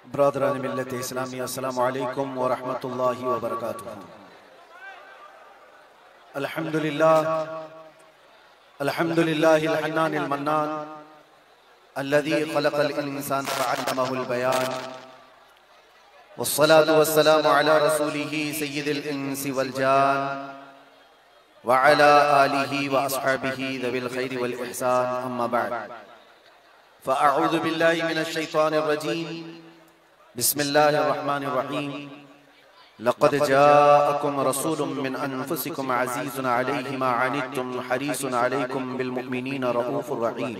Brethren मिल्लत इस्लामी अस्सलामु अलैकुम व रहमतुल्लाहि व बरकातुहू। अल्हम्दुलिल्लाहिल हन्नानिल मन्नान अल्लज़ी खलक़ल इंसान वअल्लमहुल बयान वस्सलातु वस्सलामु अला रसूलिही सय्यिदिल इंसी वल जान व अला आलिही व अस्हाबिही ज़विल खैरि वल इहसान अम्मा बअद फ़अऊज़ु बिल्लाहि मिनश शैतानिर रजीम बिस्मिल्लाहिर रहमानिर रहीम लक़द जाअकुम रसूलुम मिन अनफुसिकुम अज़ीज़ुन अलैहि मा अनित्तुम हरीसुन अलैकुम बिल मुमिनीना रऊफ़ुर रहीम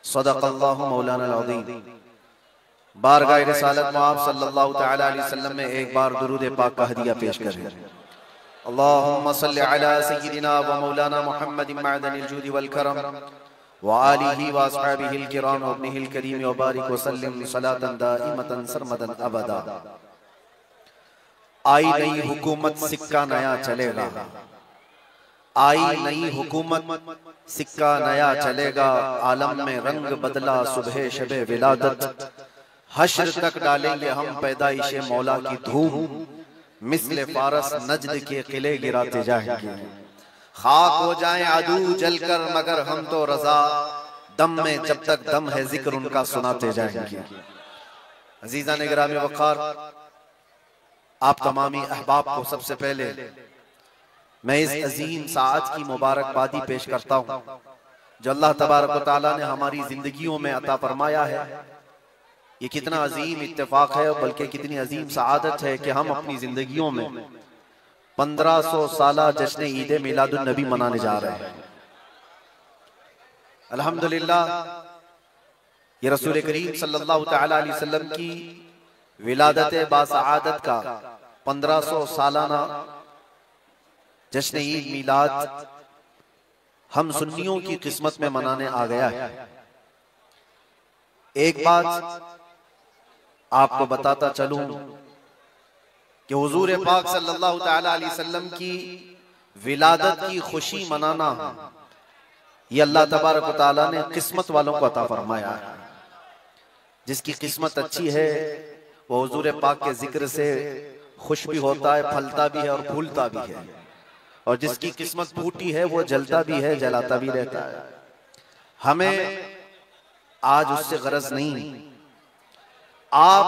सदक़ल्लाहु मौलाना अज़ीम। बारगाह रिसालत में आप सल्लल्लाहु तआला अलैहि वसल्लम में एक बार दुरूद पाक का हदिया पेश करें। अल्लाहुम्मा सल्लि अला सय्यिदिना व मौलाना मुहम्मदिन मअदनिल जूदि वल करम व आलिहि व अस्हाबिहिल किराम व इब्निहिल करीम व बारिक व सल्लिम सलातन दाइमतन सरमदन अबदा। आई नई हुकूमत सिक्का नया चलेगा, आई नई हुकूमत सिक्का नया चलेगा, आलम में रंग बदला सुबह शबे विलादत, हश्र तक डालेंगे हम पैदाइशे मौला की धूम, मिस्ले फारस नजद के किले गिराते जाएंगे, खाक हो जाएं आदू जलकर मगर हम तो रजा, दम में जब तक दम है जिक्र उनका सुनाते जाएंगे। अजीज़ान गिरामी वक़ार, आप तमामी अहबाब को सबसे पहले मैं इस अजीम साअत की मुबारकबादी पेश करता हूँ जो अल्लाह तबारक व तआला ने हमारी जिंदगियों में अता फरमाया है। ये कितना अजीम इत्तेफाक है, बल्कि कितनी अजीम सआदत है कि हम अपनी जिंदगियों में 1500 साला जश्न ईद मिलादुन नबी मनाने जा रहे हैं। अल्हम्दुलिल्लाह, ये रसूल करीम सल्लल्लाहु तआला अलैहि वसल्लम की विलादत बासआदत का 1500 सालाना जश्न ईद मिलाद हम सुन्नियों की किस्मत में मनाने आ गया है। एक बात आपको बताता चलूं कि हुजूर पाक सल्लल्लाहु तआला अलैहि वसल्लम की विलादत की खुशी मनाना ये अल्लाह तबारक व तआला ने किस्मत वालों को अता फरमाया है। जिसकी किस्मत अच्छी है वो हुजूर पाक के जिक्र से खुश भी होता है, फलता भी है और फूलता भी है, और जिसकी किस्मत फूटी है वो जलता भी है, जलाता भी रहता है। हमें आज उससे गरज नहीं। आप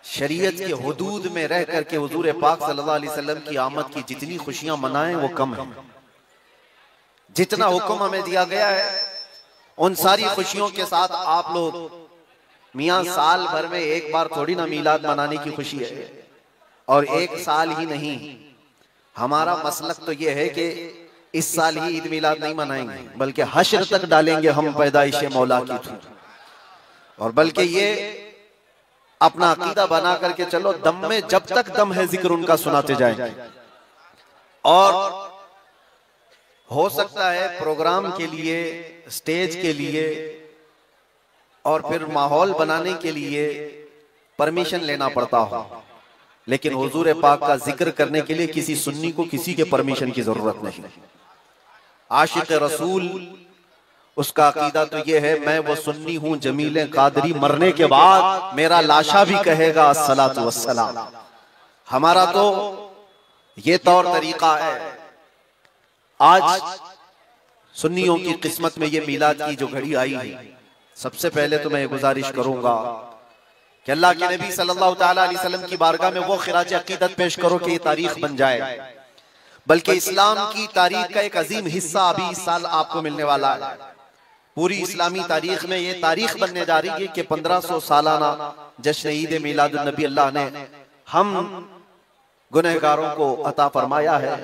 शरीयत के हुदूद में रह करके हुजूर पाक सल्लल्लाहु अलैहि वसल्लम की आमद की जितनी खुशियां मनाएं वो कम है। जितना हुक्म हमें दिया गया है उन सारी खुशियों के साथ आप लोग मियां साल भर में एक बार थोड़ी ना मीलाद मनाने की खुशी है, और एक साल ही नहीं। हमारा मसलक तो ये है कि इस साल ही ईद मिलाद नहीं मनाएंगे, बल्कि हश्र तक डालेंगे हम पैदाइशे मौला की धूम, और बल्कि ये अपना अकीदा बना करके चलो, दम में जब तक दम है जिक्र उनका सुनाते जाएंगे। और हो सकता है प्रोग्राम के लिए, स्टेज के लिए और फिर माहौल बनाने के लिए परमिशन लेना पड़ता हो, लेकिन हुजूर पाक का जिक्र करने के लिए किसी सुन्नी को किसी के परमिशन की जरूरत नहीं। आशिक रसूल उसका अकीदा तो ये है, मैं वो सुन्नी हूं जमील कादरी, मरने के बाद मेरा लाशा भी कहेगा अस्सलातु वस्सलाम। हमारा तो ये तौर तरीका है। आज सुन्नियों की किस्मत में ये मिलाद की जो घड़ी आई है, सबसे पहले तो मैं गुजारिश करूंगा कि अल्लाह के नबी सल्लल्लाहु तआला अलैहि वसल्लम की बारगाह में वो खिराज अकीदत पेश करो कि ये तारीख बन जाए, बल्कि इस्लाम की तारीख का एक अजीम हिस्सा अभी इस साल आपको मिलने वाला है। पूरी इस्लामी तारीख में ये तारीख बनने जा रही है कि 1500 सालाना जश्न ईद मिलादुन नबी अल्लाह ने हम गुनहगारों को अता फरमाया है।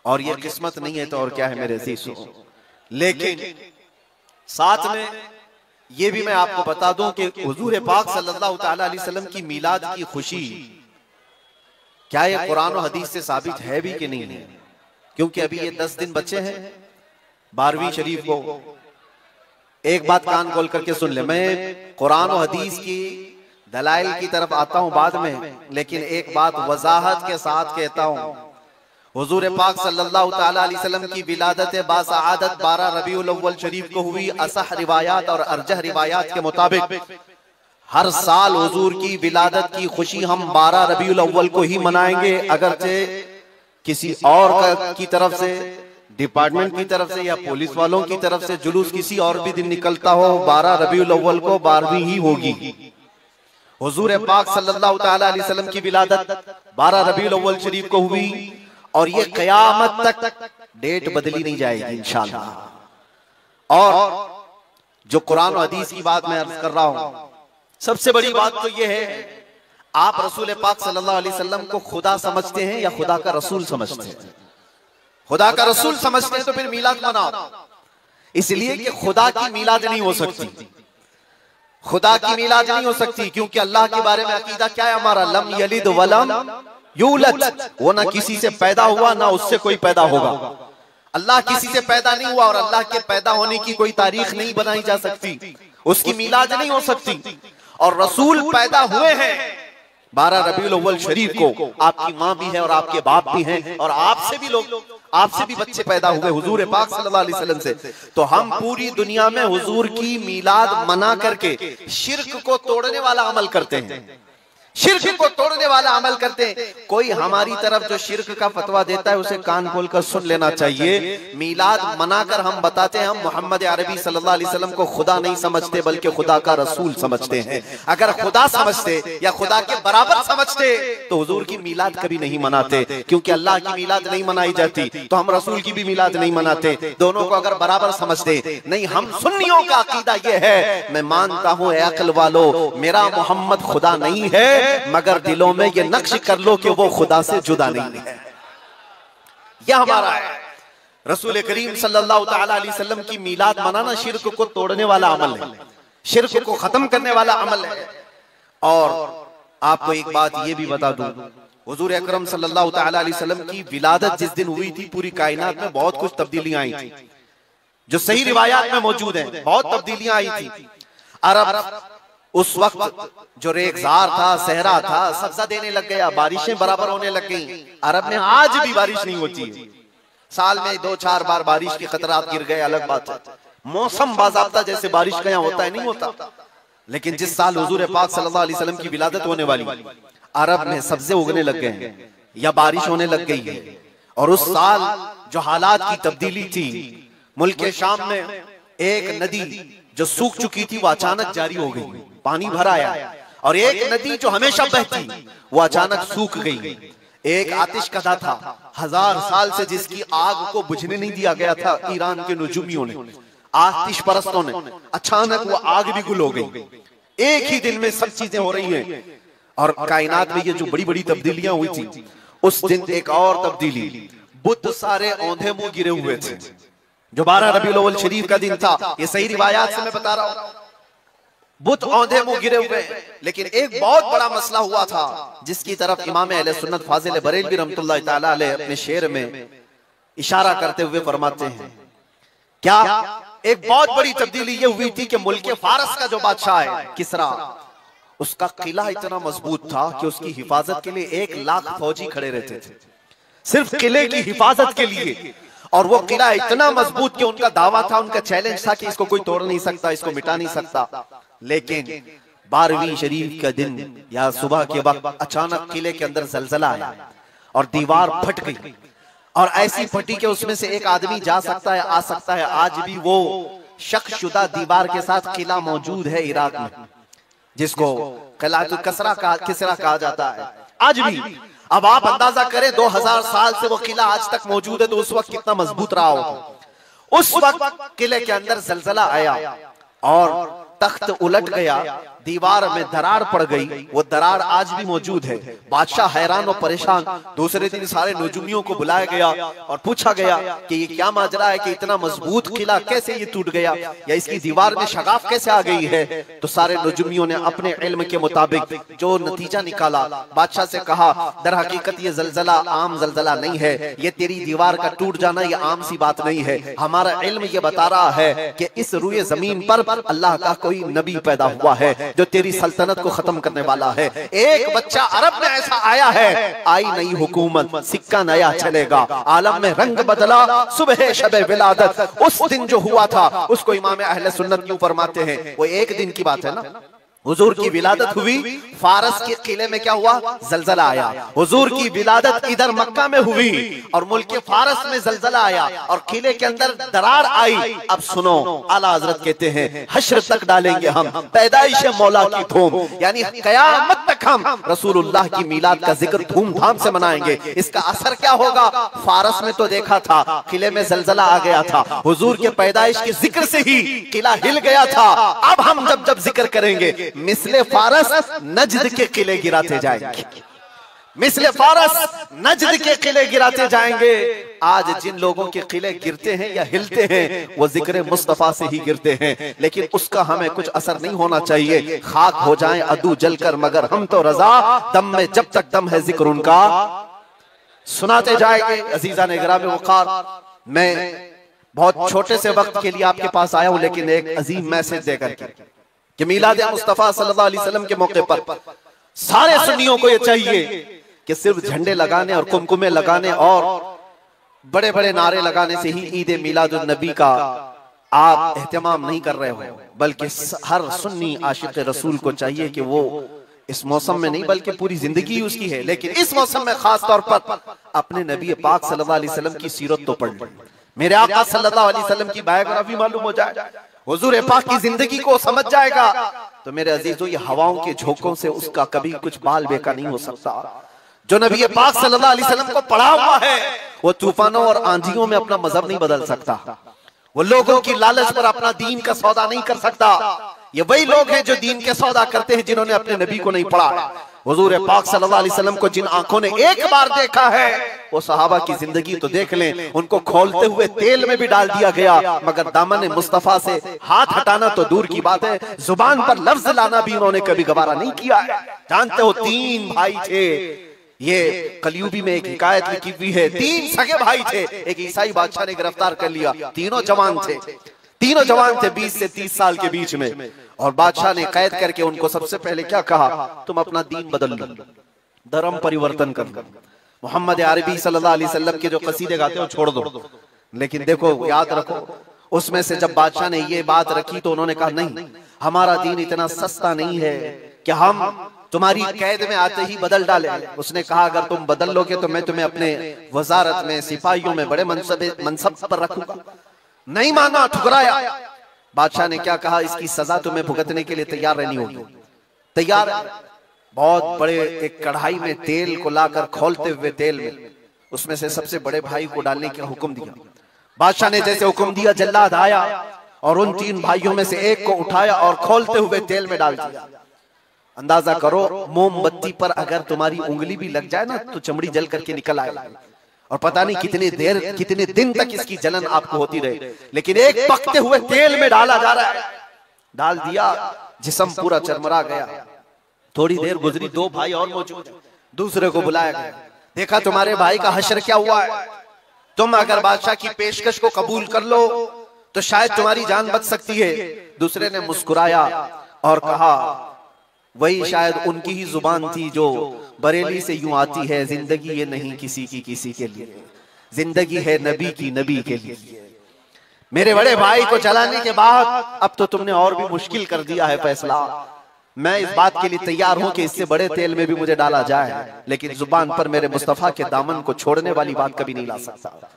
और ये किस्मत नहीं है तो और क्या है मेरे अज़ीज़ों। लेकिन साथ में ये भी मैं आपको बता दूं कि हुजूर पाक सल्लल्लाहु तआला अलैहि वसल्लम की मिलाद की खुशी क्या ये कुरान और हदीस से साबित है भी कि नहीं है, क्योंकि अभी ये 10 दिन बचे हैं 12वीं शरीफ को। एक बात कान खोल करके सुन ले, मैं कुरान और हदीस की दलाइल की तरफ आता हूं बाद में, लेकिन एक बात वजाहत के साथ कहता हूं। हुजूर पाक सल्लल्लाहु तआला अलैहि वसल्लम की विलादत बासआदत 12 रबीउल अव्वल शरीफ को हुई। असह रिवायात और अरजह रिवायात के मुताबिक हर साल हुजूर की विलादत की खुशी हम 12 रबीउल अव्वल को ही मनाएंगे, अगरचे किसी और की तरफ से, डिपार्टमेंट की तरफ से या पुलिस वालों की तरफ से जुलूस किसी और भी दिन निकलता हो, 12 रबीउल अव्वल को 12वीं ही होगी। हुजूर पाक सल्लल्लाहु तआला अलैहि वसल्लम की विलादत 12 रबीउल अव्वल शरीफ को हुई और ये कयामत तक डेट बदली नहीं जाएगी इंशाअल्लाह। और जो कुरान और हदीस की बात मैं अर्ज कर रहा हूं, सबसे बड़ी बात तो ये है, आप रसूल पाक सल्लल्लाहु अलैहि वसल्लम को खुदा समझते हैं या खुदा का रसूल समझते हैं? खुदा का रसूल समझते हैं तो फिर मिलाद मनाओ, इसलिए कि खुदा की मिलाद नहीं हो सकती, खुदा की मिलाद नहीं हो सकती, क्योंकि अल्लाह के बारे में अकीदा क्या है हमारा, लम यलिद वलम यूलद, वो ना किसी से पैदा हुआ ना उससे कोई पैदा होगा। अल्लाह किसी से पैदा नहीं हुआ और अल्लाह के पैदा होने की कोई तारीख नहीं बनाई जा सकती, उसकी मिलाद नहीं हो सकती। और रसूल पैदा हुए हैं 12 रबीउल अव्वल शरीफ को, आपकी माँ भी है और आपके बाप भी हैं और आपसे भी लोग, आपसे भी बच्चे पैदा हुए हुजूर पाक सल्लल्लाहु अलैहि वसल्लम से। तो हम पूरी दुनिया में हुजूर की मिलाद मना करके शिर्क को तोड़ने वाला अमल करते हैं, शिर्क को तोड़ने वाला अमल करते हैं। कोई हमारी तरफ जो शिर्क का फतवा देता है उसे कान खोलकर सुन लेना चाहिए। मिलाद मनाकर हम बताते हैं हम मोहम्मद अरबी सल्लल्लाहु अलैहि वसल्लम को खुदा नहीं समझते बल्कि खुदा का रसूल समझते हैं। अगर खुदा समझते या खुदा के बराबर समझते तो हुजूर की मिलाद कभी नहीं मनाते, क्योंकि अल्लाह की मिलाद नहीं मनाई जाती तो हम रसूल की भी मिलाद नहीं मनाते। दोनों को अगर बराबर समझते, नहीं, हम सुन्नियों का अकीदा यह है, मैं मानता हूं ए अक्ल वालो, मेरा मोहम्मद खुदा नहीं है, मगर दिलों में ये नक्श कर लो कि वो खुदा से जुदा नहीं है। यह हमारा है। रसूल करीम सल्लल्लाहु तआला अलैहि वसल्लम की मिलाद मनाना शिर्क को तोड़ने वाला अमल है, शिर्क को खत्म करने वाला अमल है। और आपको एक बात ये भी बता दूं, हुजूर अकरम सल्लल्लाहु तआला अलैहि वसल्लम की विलादत जिस दिन हुई थी पूरी कायनात में बहुत कुछ तब्दीलियां आई थी, जो सही रिवायात में मौजूद है। बहुत तब्दीलियां आई थी। अरब उस वक्त जो रेगजार था, सहरा था, सब्जा देने लग गया, बारिशें बराबर होने लग गई। अरब में आज भी बारिश नहीं होती है, साल में 2-4 बार बारिश के खतरात गिर गए, अलग बात है। मौसम बाज़ाब्ता जैसे बारिश का यहाँ होता है नहीं होता। लेकिन जिस साल हुजूर पाक सल्लल्लाहु अलैहि वसल्लम की विलादत होने वाली, अरब में सब्जे उगने लग गए हैं या बारिश होने लग गई है। और उस साल जो हालात की तब्दीली थी, मुल्क शाम में एक नदी जो सूख चुकी थी वो अचानक जारी हो गई, पानी भर आया। और एक नदी जो हमेशा बहती वो अचानक सूख गई। एक आतिश कदा था 1000 साल से जिसकी आग को बुझने नहीं दिया गया था ईरान के नुजुमियों ने, आतिश परस्तों ने, अचानक वो आग भी गुल हो गई। एक ही दिन में सब चीजें हो रही हैं। और कायनात में ये जो बड़ी बड़ी तब्दीलियां हुई थी, उस दिन एक और तब्दीली, बुत सारे औंधे मुंह गिरे हुए थे, जो 12 रबीउल अव्वल शरीफ का दिन था। ये सही रिवायात से मैं बता रहा हूं, बुत औंधे मुंह गिरे हुए। लेकिन एक बहुत बड़ा मसला हुआ था जिसकी तरफ इमाम अहले सुन्नत फाजिल बरेलवी रहमतुल्लाह ताला अलैह अपने शेर में इशारा करते हुए फरमाते हैं, क्या एक बहुत बड़ी तब्दीली ये हुई थी कि मुल्क फारस का जो बादशाह है किसरा, उसका किला इतना मजबूत था कि उसकी हिफाजत के लिए 1 लाख फौजी खड़े रहते थे, सिर्फ किले की हिफाजत के लिए। और वो किला इतना मजबूत कि उनका दावा था, उनका चैलेंज था कि इसको कोई तोड़ नहीं सकता, इसको मिटा नहीं सकता। लेकिन 12वीं शरीफ का दिन या सुबह के वक्त अचानक किले के अंदर जलजला आया और दीवार फट गई। और ऐसी फटी कि उसमें से एक आदमी जा सकता है, आ सकता है। आज भी वो शक्शुदा दीवार के साथ किला मौजूद है इराक में, जिसको किलातुल किसरा कहा जाता है आज भी। अब आप अंदाजा करें 2000 साल से वो किला आज तक मौजूद है, तो उस वक्त कितना मजबूत रहा होगा। उस वक्त किले के अंदर जलजला आया और तख्त उलट गया, दीवार में दरार पड़ गई। वो दरार आज भी मौजूद है। बादशाह हैरान और परेशान। दूसरे दिन सारे नुजुमियों को बुलाया गया और पूछा गया कि ये क्या माजरा है कि इतना मजबूत किला कैसे ये टूट गया, या इसकी दीवार में शगाफ कैसे आ गई है। तो सारे नुजुमियों ने अपने इल्म के मुताबिक जो नतीजा निकाला, बादशाह से कहा, दर हकीकत ये जलजला आम जलजला नहीं है, ये तेरी दीवार का टूट जाना ये आम सी बात नहीं है। हमारा इल्म ये बता रहा है कि इस रुए जमीन पर अल्लाह का कोई नबी पैदा हुआ है जो तेरी सल्तनत को खत्म करने वाला है। एक बच्चा अरब में ऐसा आया है, आई नई हुकूमत, सिक्का नया चलेगा, आलम में रंग बदला, सुबह शबे विलादत। उस दिन जो हुआ था उसको इमाम अहले सुन्नत क्यों फरमाते हैं, वो एक दिन की बात है ना। हुजूर की विलादत हुई, फारस के किले में क्या हुआ, जलजला आया। हुजूर की विलादत इधर मक्का में हुई और मुल्क फारस में जलजला आया और किले के अंदर दरार आई। अब सुनो, आला हजरत कहते हैं हश्र तक डालेंगे हम पैदाइश मौला की धूम, यानी कयामत तक हम रसूलुल्लाह की मिलाद का जिक्र धूमधाम से मनाएंगे। इसका असर क्या होगा, फारस में तो देखा था किले में जलजला आ गया था, हुजूर के पैदाइश के जिक्र से ही किला हिल गया था। अब हम जब जिक्र करेंगे मिसले फारस नजद के किले गिराते जाएंगे, मिसले फारस नजद के किले गिराते जाएंगे। आज जिन लोगों के किले गिरते हैं या हिलते हैं वो जिक्र मुस्तफा से ही गिरते हैं, लेकिन उसका हमें कुछ असर नहीं होना चाहिए। खाक हो जाएं अदू जलकर मगर हम तो रजा, दम में जब तक दम है जिक्र उनका सुनाते जाएंगे। अजीजा ने गिराम वक़ार, मैं बहुत छोटे से वक्त के लिए आपके पास आया हूं, लेकिन एक अजीम मैसेज देकर कि मिलाद मुस्तफा सल्लल्लाहु अलैहि वसल्लम के मौके पर सारे सुन्नियों को यह चाहिए कि सिर्फ झंडे लगाने और कुमकुमे लगाने और बड़े बड़े नारे लगाने से ही ईद मिलादुन नबी का आप एहतमाम नहीं कर रहे हो, बल्कि हर सुन्नी आशिक रसूल को चाहिए कि वो इस मौसम में नहीं बल्कि पूरी जिंदगी उसकी है, लेकिन इस मौसम में खास तौर पर अपने नबी पाक सल्लल्लाहु अलैहि वसल्लम की सीरत तो पढ़ ले, मेरे आका सल्लल्लाहु अलैहि वसल्लम की बायोग्राफी मालूम हो जाए, हुजूर पाक की जिंदगी को समझ जाएगा। तो मेरे अजीजों, ये हवाओं के झोंकों से उसका कभी कुछ बाल बेका नहीं हो सकता। जो नबी पाक सल्लल्लाहु अलैहि वसल्लम को पढ़ा हुआ है वो तूफानों और आंधियों में अपना मजहब नहीं बदल सकता, वो लोगों की लालच पर अपना दीन का सौदा नहीं कर सकता। ये वही लोग हैं जो दीन के सौदा करते हैं जिन्होंने अपने नबी को नहीं पढ़ा। हुजूर पाक सल्लल्लाहु अलैहि वसल्लम को जिन आंखों ने एक बार देखा है वो सहाबा की जिंदगी तो देख लें, उनको खोलते हुए तेल में भी डाल दिया गया, मगर दामन मुस्तफा से हाथ हटाना तो दूर की बात है, जुबान पर लफ्ज लाना भी उन्होंने कभी गवारा नहीं किया। जानते हो, 3 भाई थे, ये कलयुगी में एक हिकायत लिखी हुई है, 3 सगे भाई थे, एक ईसाई बादशाह ने गिरफ्तार कर लिया, तीनों जवान थे 20 से 30 साल के बीच में, और बादशाह ने कैद करके उनको सबसे पहले क्या कहा, तुम अपना दीन बदल लो, धर्म परिवर्तन कर लो, मोहम्मद अरबी सल्लल्लाहु अलैहि वसल्लम के जो कसीदे गाते हो छोड़ दो। लेकिन देखो, याद रखो, उसमें से जब बादशाह ने ये बात रखी तो उन्होंने कहा नहीं, हमारा दीन इतना सस्ता नहीं है कि हम तुम्हारी कैद में आते ही बदल डाले। उसने कहा अगर तुम बदल लोगे तो मैं तुम्हें अपने वजारत में, सिपाहियों में बड़े मनसब पर रखूंगा। नहीं माना, ठुकराया। बादशाह ने क्या कहा, इसकी सजा तुम्हें भुगतने के लिए तैयार रहनी होगी। तैयार। बहुत बड़े एक कढ़ाई में तेल को लाकर खोलते हुए तेल में उसमें से सबसे बड़े भाई को डालने का हुक्म दिया। बादशाह ने जैसे हुक्म दिया, जल्लाद आया और उन 3 भाइयों में से एक को उठाया और खोलते हुए तेल में डाल दिया। अंदाजा करो, मोमबत्ती पर अगर तुम्हारी उंगली भी लग जाए ना तो चमड़ी जल करके निकल आएगी, और पता नहीं कितने दिन तक इसकी जलन आपको होती रहे, लेकिन एक पकते हुए तेल में डाला जा रहा है। डाल दिया, जिस्म पूरा चरमरा गया। थोड़ी देर गुजरी, 2 भाई और मौजूद, दूसरे को बुलाया गया, देखा तुम्हारे भाई का हश्र क्या हुआ है, तुम अगर बादशाह की पेशकश को कबूल कर लो तो शायद तुम्हारी जान बच सकती है। दूसरे ने मुस्कुराया और कहा, वही शायद उनकी ही जुबान थी जो बरेली से यूं आती है, जिंदगी ये नहीं किसी की किसी के लिए, जिंदगी है नबी की नबी के लिए। मेरे बड़े भाई को जलाने के बाद अब तो तुमने और भी मुश्किल कर दिया है फैसला। मैं इस बात के लिए तैयार हूं कि इससे बड़े तेल में भी मुझे डाला जाए, लेकिन जुबान पर मेरे मुस्तफा के दामन को छोड़ने वाली बात कभी नहीं ला सकता।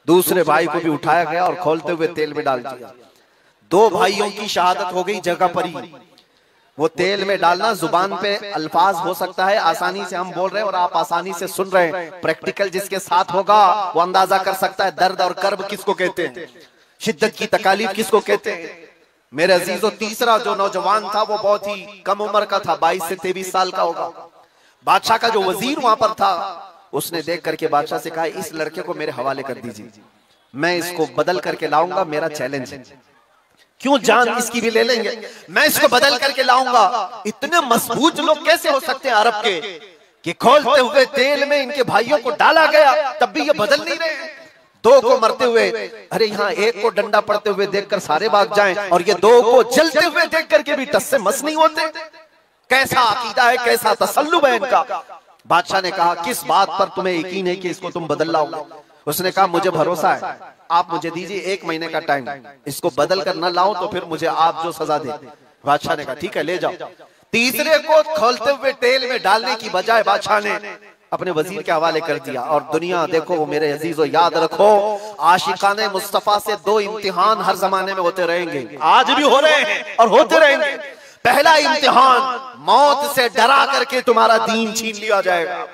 दूसरे भाई को भी उठाया गया और खोलते हुए तेल में डाल दिया। 2 भाइयों की शहादत हो गई जगह पर ही। वो तेल में डालना, जुबान पे अल्फाज हो सकता है, आसानी से हम बोल रहे हैं और आप आसानी से सुन रहे हैं, प्रैक्टिकल जिसके साथ होगा वो अंदाजा कर सकता है दर्द और कर्ब किसको कहते हैं, शिद्दत की तकालीफ किसको कहते हैं। मेरे अजीजों, तीसरा जो नौजवान था वो बहुत ही कम उम्र का था, 22 से 23 साल का होगा। बादशाह का जो वजीर वहां पर था उसने देख करके बादशाह से कहा, इस लड़के को मेरे हवाले कर दीजिए, मैं इसको बदल करके लाऊंगा, मेरा चैलेंज है। क्यों, जान इसकी भी ले लेंगे, मैं इसको बदल करके लाऊंगा। इतने मजबूत लोग कैसे हो सकते हैं अरब के कि खोलते हुए तेल में इनके भाइयों को डाला गया तब भी ये बदल नहीं रहे। 2 को मरते हुए, अरे यहाँ 1 को डंडा पड़ते हुए देखकर सारे भाग जाएं, और ये 2 को जलते हुए देख करके भी टस से मस नहीं होते। कैसा अकीदा है, कैसा तसल्लुब है इनका। बादशाह ने कहा, किस बात पर तुम्हें यकीन है कि इसको तुम बदल लाओगे? उसने कहा, मुझे भरोसा है, आप मुझे दीजिए 1 महीने का टाइम, इसको बदल कर न लाओ तो फिर मुझे आप जो सजा दे। बादशाह ने कहा, ठीक है ले जाओ। तीसरे को खोलते हुए तेल में डालने की बजाय बादशाह ने अपने वजीर के हवाले कर दिया। और दुनिया देखो मेरे अजीजों, याद रखो आशिकाने मुस्तफा से दो इम्तिहान हर जमाने में होते रहेंगे, आज भी हो रहे हैं और होते रहेंगे। पहला इम्तिहान मौत से डरा करके तुम्हारा दीन छीन लिया जाएगा,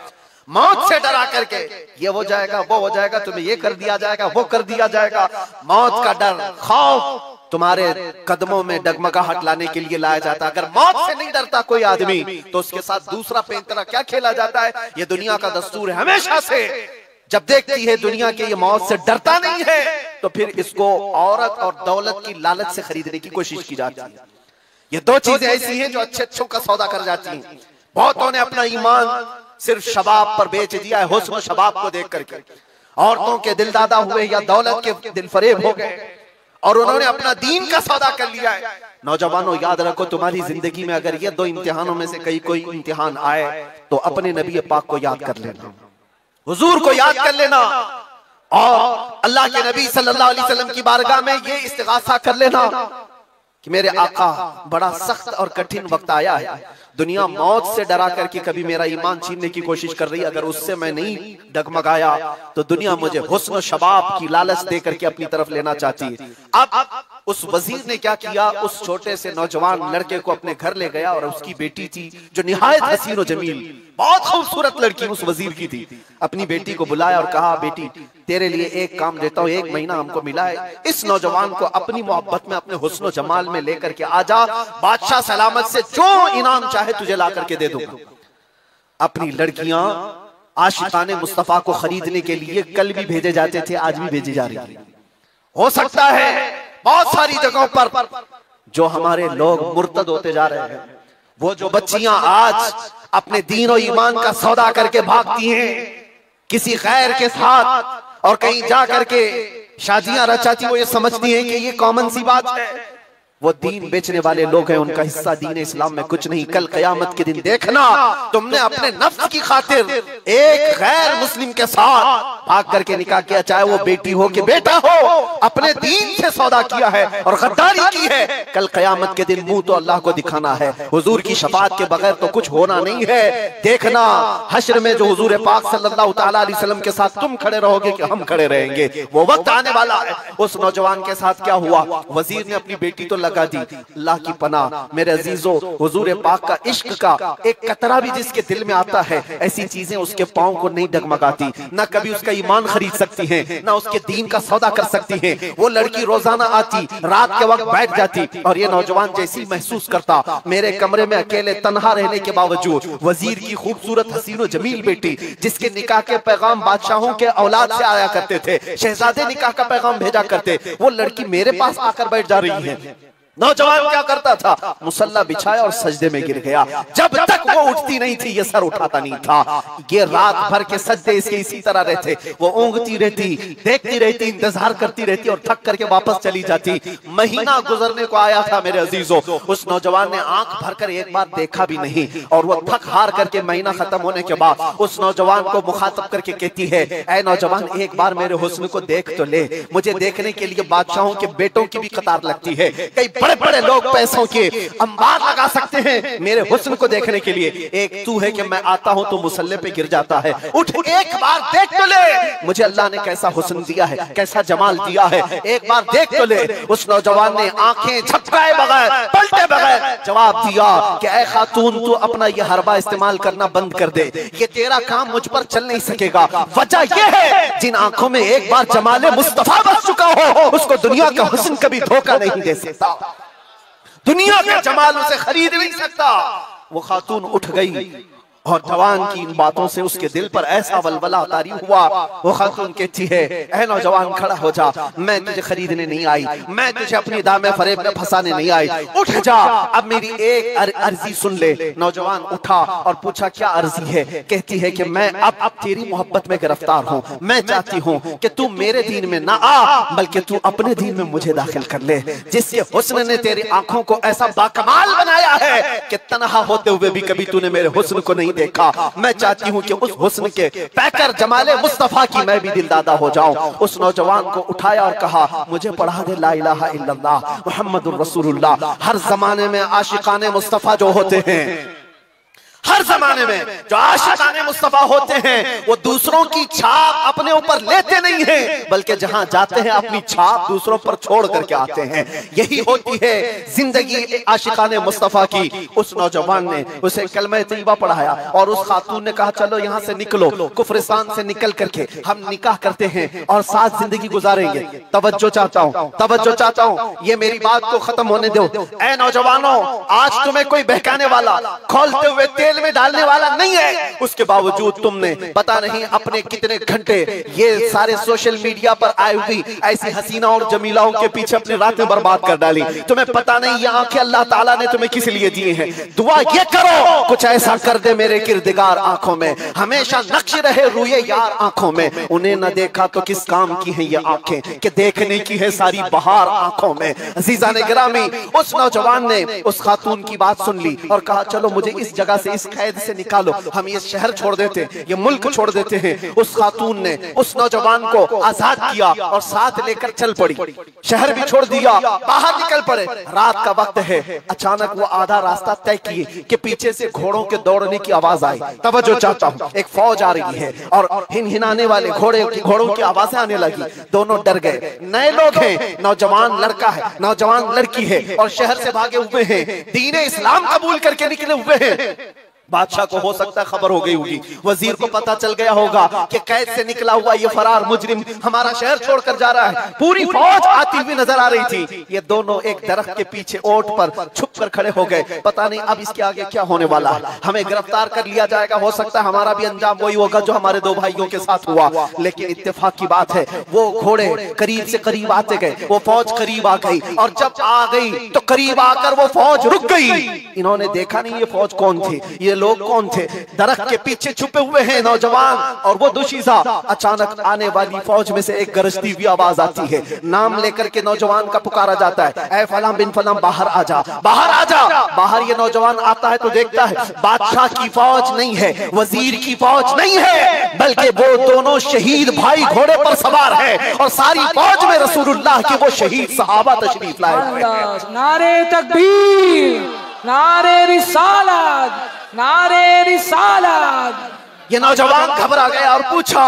मौत से डरा करके ये हो जाएगा वो हो जाएगा, तुम्हें ये कर दिया जाएगा वो कर दिया जाएगा। मौत का डर, खौफ तुम्हारे कदमों में डगमगाहट लाने के लिए लाया जाता है। अगर मौत से नहीं डरता कोई आदमी तो उसके साथ दूसरा पैंतरा क्या खेला जाता है। ये दुनिया का दस्तूर है हमेशा से। जब देखती है दुनिया के ये मौत से डरता नहीं है तो फिर इसको औरत और दौलत की लालच से खरीदने की कोशिश की जाती है। ये दो चीजें ऐसी हैं जो अच्छे अच्छों का सौदा कर जाती हैं। बहुतों ने अपना ईमान सिर्फ शबाब पर बेच दिया है, हुस्न शबाब को देख करके। औरतों के दिल दादा हुए या दौलत के दिल फरेब हो गए और उन्होंने अपना दीन का सौदा कर लिया है। नौजवानों याद रखो, तुम्हारी जिंदगी में अगर ये दो इम्तिहानों में से कोई इम्तिहान आए तो अपने नबी पाक को याद कर लेना, हुजूर को याद कर लेना और अल्लाह के नबी सल्लल्लाहु अलैहि वसल्लम की बारगाह में ये इस्तिगासा कर लेना कि मेरे आका बड़ा सख्त और कठिन वक्त आया है। दुनिया मौत से डरा करके कभी मेरा ईमान छीनने की कोशिश कर रही है, अगर उससे मैं नहीं डगमगाया तो दुनिया मुझे हुस्न शबाब की लालच दे करके अपनी तरफ लेना चाहती है। अब उस वजीर ने क्या किया, उस छोटे से नौजवान लड़के को अपने घर ले गया और उसकी बेटी थी जो निहायत हसीन और जमील, बहुत खूबसूरत लड़की उस वजीर की थी। अपनी बेटी को बुलाया और कहा, बेटी तेरे लिए एक काम देता हूँ, 1 महीना हमको मिला है, इस नौजवान को अपनी मोहब्बत में अपने हुस्न जमाल में लेकर के आजा, बादशाह सलामत से जो इनाम चाहे तुझे ला करके दे दूंगा। अपनी लड़कियां आशिकाने मुस्तफा को खरीदने के लिए कल भी भेजे जाते थे, आज भी भेजी जा रही है। हो सकता है बहुत सारी जगहों पर जो हमारे लोग मुर्तद होते जा रहे हैं, वो जो बच्चियां आज अपने दीन और ईमान का सौदा करके भागती हैं किसी गैर के साथ और कहीं जा करके शादियां रचाती, वो ये समझती हैं कि ये कॉमन सी बात है। वो दीन बेचने वाले लोग हैं, उनका हिस्सा दीन इस्लाम में कुछ नहीं। कल कयामत के दिन देखना, तुमने अपने नफ्स की खातिर एक गैर मुस्लिम के साथ भाग करके निकाह किया, चाहे वो बेटी हो कि बेटा हो, अपने दीन से सौदा किया है और गद्दारी की है। कल कयामत के दिन मुंह तो अल्लाह को दिखाना है, हुजूर की शफाअत के बगैर तो कुछ होना नहीं है। देखना हश्र में जो हुजूर पाक सल्लल्लाहु तआला अलैहि वसल्लम के साथ तुम खड़े रहोगे कि हम खड़े रहेंगे, वो वक्त आने वाला है। उस नौजवान के साथ क्या हुआ, वजीर ने अपनी बेटी तो लगा दी। अल्लाह की पनाह मेरे अजीजों, हुजूर पाक का इश्क का एक कतरा भी जिसके दिल में आता है, ऐसी चीजें उसके पांव को नहीं डगमगाती, ना कभी उसका ईमान खरीद सकती हैं, ना उसके दीन का सौदा कर सकती हैं। वो लड़की रोजाना आती, रात के वक्त बैठ जाती और ये नौजवान जैसी महसूस करता मेरे कमरे में अकेले तन्हा रहने के बावजूद वजीर की खूबसूरत हसीन और जमील बेटी, जिसके निकाह के पैगाम बादशाहों के औलाद से आया करते थे, शहजादे निकाह का पैगाम भेजा करते, वो लड़की मेरे पास आकर बैठ जा रही है। नौजवान क्या करता था, मुसल्ला बिछाया और सजदे में गिर गया। जब तक वो उठती नहीं थी ये सर उठाता नहीं था। ये रात भर के सजदे इसके इसी तरह रहते, वो ऊँगती रहती, देखती रहती, इंतजार करती रहती और थक करके वापस चली जाती। महीना गुजरने को आया था मेरे अजीजों, उस नौजवान ने आंख भरकर एक बार देखा भी नहीं और वो थक हार करके महीना खत्म होने के बाद उस नौजवान को मुखातब करके कहती है, ऐ नौजवान एक बार मेरे हुस्न को देख तो ले, मुझे देखने के लिए बादशाहों के बेटों की भी कतार लगती है, कई बड़े बड़े लोग पैसों के अंबार लगा सकते हैं मेरे हुस्न को देखने के लिए, एक तू है कि मैं आता हूं तो मुसल्ले पे गिर जाता है, उठ एक बार देख तो ले, मुझे अल्लाह ने कैसा हुस्न दिया है, कैसा जमाल दिया है, एक बार देख तो ले। उस नौजवान ने आंखें झपकाए बगैर, पलटे बगैर जवाब दिया कि ऐ खातून तू अपना ये हरबा इस्तेमाल करना बंद कर दे, ये तेरा काम मुझ पर चल नहीं सकेगा। वजह यह है जिन आंखों में एक बार जमाले मुस्तफा बस चुका हो उसको दुनिया का हुस्न कभी धोखा नहीं दे सकता, दुनिया का जमाल उसे खरीद नहीं सकता। वो खातून उठ गई और जवान की इन बातों से उसके दिल पर ऐसा वलवला तारी हुआ। वो खातून कहती है, ऐ नौजवान खड़ा हो जा, मैं तुझे खरीदने नहीं आई, मैं तुझे अपनी दामे फरेब में फंसाने नहीं आई, उठ जा, अब मेरी एक अर्जी सुन ले। नौजवान उठा और पूछा क्या अर्जी है। कहती है कि मैं अब तेरी मोहब्बत में गिरफ्तार हूँ, मैं चाहती हूँ कि तू मेरे दीन में ना आ बल्कि तू अपने दीन में मुझे दाखिल कर ले। जिसके हुस्न ने तेरी आंखों को ऐसा बाकमाल बनाया है कि तन्हा होते हुए भी कभी तूने मेरे हुस्न को नहीं देखा। मैं चाहती हूँ कि उस हुस्न के पैकर जमाले मुस्तफा की मैं भी दिलदादा हो जाऊं। उस नौजवान को उठाया और कहा, मुझे पढ़ा दे ला इलाहा इल्लल्लाह मुहम्मदुर रसूलुल्लाह। हर जमाने में आशिकाने मुस्तफा जो होते हैं, हर जमाने में जो आशिकाने मुस्तफा होते हैं, वो दूसरों की छाप अपने ऊपर लेते नहीं हैं, बल्कि जहां जाते हैं अपनी छाप दूसरों पर छोड़ करके आते हैं। यही होती है जिंदगी आशिकाने मुस्तफा की। उस नौजवान ने उसे कलमा तैयबा पढ़ाया और उस खातून ने कहा, चलो यहाँ से निकलो, कुफरिस्तान से निकल करके हम निकाह करते हैं और साथ जिंदगी गुजारेंगे। तवज्जो चाहता हूँ, तवज्जो चाहता हूँ, ये मेरी बात को खत्म होने दो। ऐ नौजवानों, आज तुम्हें कोई बहकाने वाला, खोलते हुए तेल में डालने वाला नहीं है, उसके बावजूद तुमने पता नहीं अपने कितने घंटे ये सारे सोशल मीडिया पर आई हुई ऐसी हसीना और जमीलाओं के पीछे अपनी रातें बर्बाद कर डाली। तुम्हें पता नहीं ये आंखें अल्लाह ताला ने तुम्हें किस लिए दिए हैं। दुआ ये करो, कुछ ऐसा कर दे मेरे किरदिगार आंखों में, हमेशा नक्श रहे रूए यार आंखों में। उन्हें न देखा तो किस काम की है ये आंखें, कि देखने की है सारी बहार आंखों में। अजीजा ने गिरामी, उस नौजवान ने उस खातून की बात सुन ली और कहा, चलो मुझे इस जगह से, इस कैद से निकालो, हम ये शहर छोड़ देते हैं, ये मुल्क छोड़ देते हैं। उस खातून ने उस नौजवान को आजाद किया और साथ लेकर चल पड़ी। शहर भी छोड़ दिया, बाहर निकल पड़े। रात का वक्त है, अचानक वो आधा रास्ता तय किए कि पीछे से घोड़ों के दौड़ने की आवाज आई। तवज्जो चाहता हूँ, एक फौज आ रही है और हिनहिनाने वाले घोड़ों की आवाजें आने लगी। दोनों डर गए। नए लोग हैं, नौजवान लड़का है, नौजवान लड़की है और शहर से भागे हुए हैं, दीन इस्लाम कबूल करके निकले हुए हैं। बादशाह को हो सकता है खबर हो गई होगी, वजीर को पता चल गया होगा कि कैद से निकला हुआ ये फरार मुजरिम हमारा शहर छोड़कर जा रहा है। पूरी फौज आती हुई नजर आ रही थी। ये दोनों एक दरख्त के पीछे ओट पर छुप कर खड़े हो गए। पता नहीं अब इसके आगे क्या होने वाला है, हमें गिरफ्तार कर लिया जाएगा, हो सकता है हमारा भी अंजाम वही होगा जो हमारे दो भाइयों के साथ हुआ। लेकिन इत्तेफाक की बात है, वो घोड़े करीब से करीब आते गए, वो फौज करीब आ गई और जब आ गई तो करीब आकर वो फौज रुक गई। इन्होंने देखा नहीं ये फौज कौन थी, ये लोग कौन थे। दरख्त के पीछे छुपे हुए हैं नौजवान और वो दुशीजा। अचानक आने वाली फौज में से एक गरजती हुई आवाज आती है, नाम लेकर के नौजवान का पुकारा जाता है, ऐ फलां बिन फलां बाहर आ जा, बाहर आ जा। बाहर ये नौजवान आता है तो देखता है बादशाह की फौज नहीं है, वजीर की फौज नहीं है, बल्कि वो दोनों शहीद भाई घोड़े पर सवार है और सारी फौज में रसूलुल्लाह के वो शहीद सहाबा तशरीफ लाए हुए हैं। नारे तकबीर, नारे रिसालत, नारे रिसालत। ये नौजवान घबरा गया और पूछा,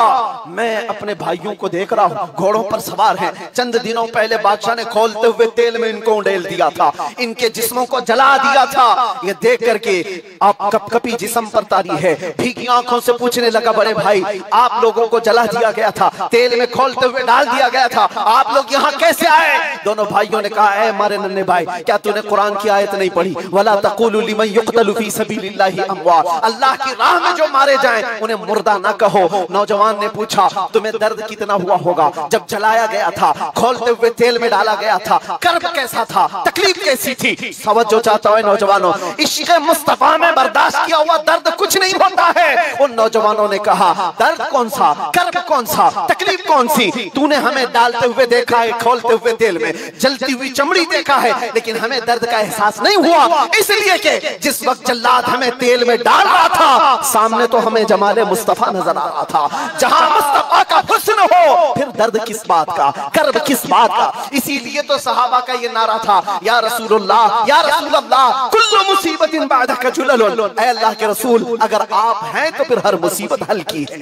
मैं अपने भाइयों को देख रहा हूँ घोड़ों पर सवार हैं। चंद दिनों पहले बादशाह ने खोलते हुए तेल में इनको उंडेल दिया था, इनके जिस्मों को जला दिया था। ये देख करके आप कपकपी जिस्म पर तारी है, भीगी आंखों से पूछने लगा, बड़े भाई आप लोगों को जला दिया गया था, तेल में खोलते हुए डाल दिया गया था, आप लोग यहाँ कैसे आए? दोनों भाइयों ने कहा, ऐ हमारे नन्हे भाई, क्या तूने कुरान की आयत नहीं पढ़ी, वला तक़ूलू लिमन युक़तलु फ़ी सबीलिल्लाहि अमवात, अल्लाह की राह में जो मारे जाएं उन्हें मुर्दा ना कहो। नौजवान ने पूछा, तुम्हें दर्द कितना हुआ होगा जब जलाया गया था, खोलते हुए तेल में डाला गया था, कर्ब कैसा था, तकलीफ कैसी थी? तवज्जो चाहता है नौजवानों, इश्क़ मुस्तफा में बर्दाश्त किया हुआ दर्द कुछ नहीं होता है। उन नौजवानों ने कहा, दर्द कौन सा, कर्ब कौन सा, तकलीफ कौन सी? तूने हमें डालते हुए देखा है, खोलते हुए तेल में, जलती हुई चमड़ी देखा है, लेकिन हमें दर्द का एहसास नहीं हुआ, इसलिए कि जिस वक्त जल्लाद हमें तेल में डाल रहा था, सामने तो हमें जमाले मुस्तफा नजर आ रहा था। जहां मुस्तफा का हुस्न हो फिर दर्द किस बात का, कर्ब किस बात का? इसीलिए तो सहाबा का ये नारा था, या रसूलुल्लाह, या रसूलुल्लाह, कुल्लु मुसीबतिन बादका जुलल। ऐ अल्लाह के रसूल, अगर आप हैं तो फिर हर मुसीबत हल्की है,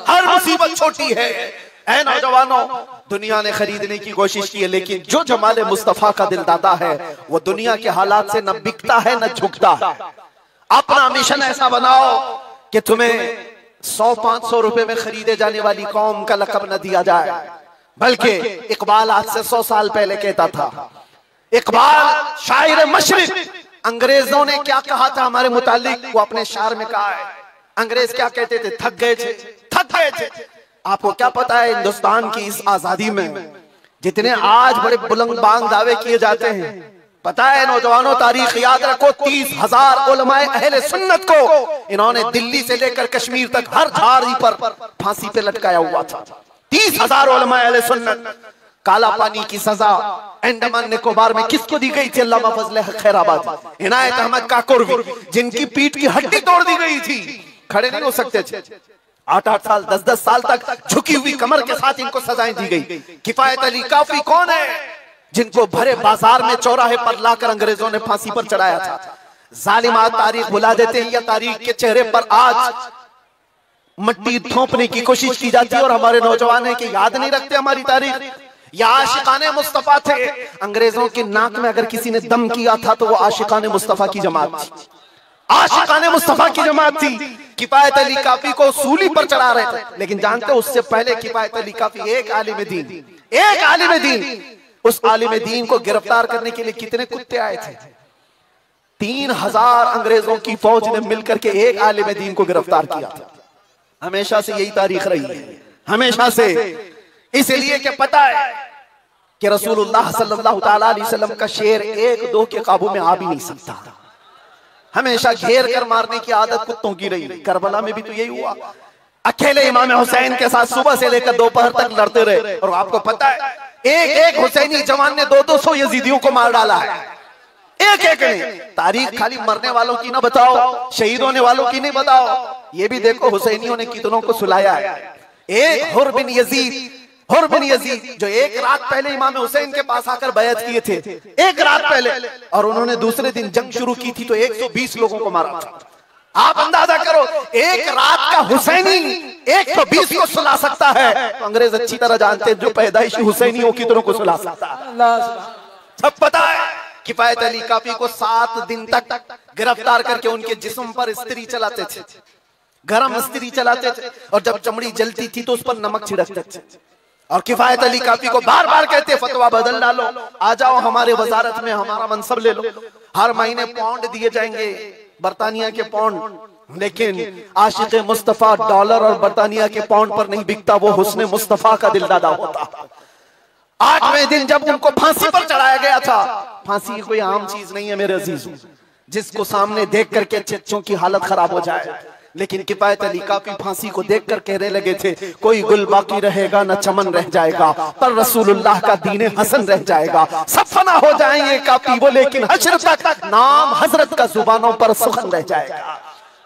हर मुसीबत छोटी है। ऐ नौजवानों, दुनिया ने खरीदने की कोशिश की है, लेकिन जो जमाले मुस्तफा का दिलदाता है वो दुनिया के हालात से न बिकता है न झुकता है। अपना मिशन ऐसा बनाओ कि तुम्हें 100-500 रुपए में खरीदे जाने वाली कौम का लक़ब न दिया जाए, बल्कि इकबाल आज से 100 साल पहले कहता था, इकबाल शायर मशरिक, अंग्रेजों ने क्या कहा था हमारे मुतालिक, वो अपने शार में कहा है। अंग्रेज क्या कहते थे? थक गए थे, थक गए थे। आपको क्या पता है हिंदुस्तान की इस आजादी में जितने आज बड़े बुलंद बांग दावे किए जाते हैं, पता है नौजवानों, तारीख याद रखो, 30,000 उलमाए अहले सुन्नत को इन्होंने दिल्ली से लेकर कश्मीर तक हर झाड़ी पर फांसी पे लटकाया हुआ था। 30,000 उलमाए अहले सुन्नत। काला पानी की सजा अंडमान निकोबार में किसको दी गई थी? अल्लामा फजले खैराबाद, इनायत अहमद काकोरवी, जिनकी पीठ की हड्डी तोड़ दी गई थी, खड़े नहीं हो सकते थे। 8-8 साल 10-10 साल तक झुकी हुई कमर के साथ इनको सजाएं दी गई। किफायत अली काफी कौन है? जिनको भरे बाजार में चौराहे पर लाकर अंग्रेजों ने फांसी पर चढ़ाया था। जालिमा तारीख भुला देते हैं या तारीख के चेहरे पर आज मट्टी थोपने की कोशिश की जाती है और हमारे नौजवान है कि याद नहीं रखते हमारी तारीख। या आशिकाने मुस्तफा थे, अंग्रेजों के नाक में अगर किसी ने दम किया था तो वो आशिकाने मुस्तफा की जमात थी, आशिकाने मुस्तफा की जमात थी। किफायत अली काफी को सूली पर चढ़ा रहे थे, लेकिन जानते हो उससे पहले किफायत अली काफी एक आलिम दीन, उस आलिम दीन को गिरफ्तार करने के लिए कितने कुत्ते आए थे? 3000 अंग्रेजों की फौज ने मिलकर के एक आलिम दीन को गिरफ्तार किया था। हमेशा से यही तारीख रही है, हमेशा से। इसलिए कि पता है कि रसूलुल्लाह सल्लल्लाहु तआला अलैहि वसल्लम का शेर 1-2 के काबू में आ भी नहीं सकता, हमेशा घेर कर मारने की आदत कुत्तों की रही। करबला में भी तो यही हुआ, अकेले इमाम हुसैन के साथ सुबह से लेकर दोपहर तक लड़ते रहे। और आपको पता है एक हुसैनी जवान ने 200 यजीदियों को मार डाला है, एक ने। तारीख खाली मरने वालों की ना बताओ, शहीद होने वालों की नहीं बताओ, ये भी देखो हुसैनियों ने कितनों को सुलाया है। एक हुर बिन यजीद जो एक रात पहले इमाम हुसैन के पास आकर बैत किए थे, एक रात पहले, और उन्होंने दूसरे दिन जंग शुरू की थी तो 120 लोगों को मारा था। आप अंदाजा करो, एक रात का हुसैनी 120 को सुला सकता है, तो अंग्रेज अच्छी तरह जानते हैं जो पैदाइशी हुसैनी हो कितनों को सुला सकता है, सब पता है। किफायत अली काफी को 7 दिन तक गिरफ्तार करके उनके जिस्म पर इस्त्री चलाते थे, गरम इस्त्री चलाते थे, और जब चमड़ी जलती थी तो उस पर नमक छिड़कते थे। और किफायत अली काफी को बार बार कहते फतवा बदल डालो, आ जाओ हमारे वजारत में, हमारा मनसब ले लो, हर महीने पाउंड दिए जाएंगे, बरतानिया के पाउंड। लेकिन आशिक मुस्तफा डॉलर और बरतानिया के पाउंड पर नहीं बिकता, वो हुस्ने मुस्तफा का दिलदादा होता। 8वें दिन जब उनको फांसी पर चढ़ाया गया था, फांसी कोई आम चीज नहीं है मेरे अजीजों, जिसको सामने देख करके चच्चों की हालत खराब हो जाए। लेकिन किफायत अली काफी फांसी को देखकर कहने लगे थे, कोई गुल बाकी रहेगा न चमन रह जाएगा, पर रसूलुल्लाह का दीन हसन रह जाएगा। सब फना हो जाएंगे काफी वो, लेकिन हश्र तक नाम हजरत का जुबानों पर सुखन रह जाएगा,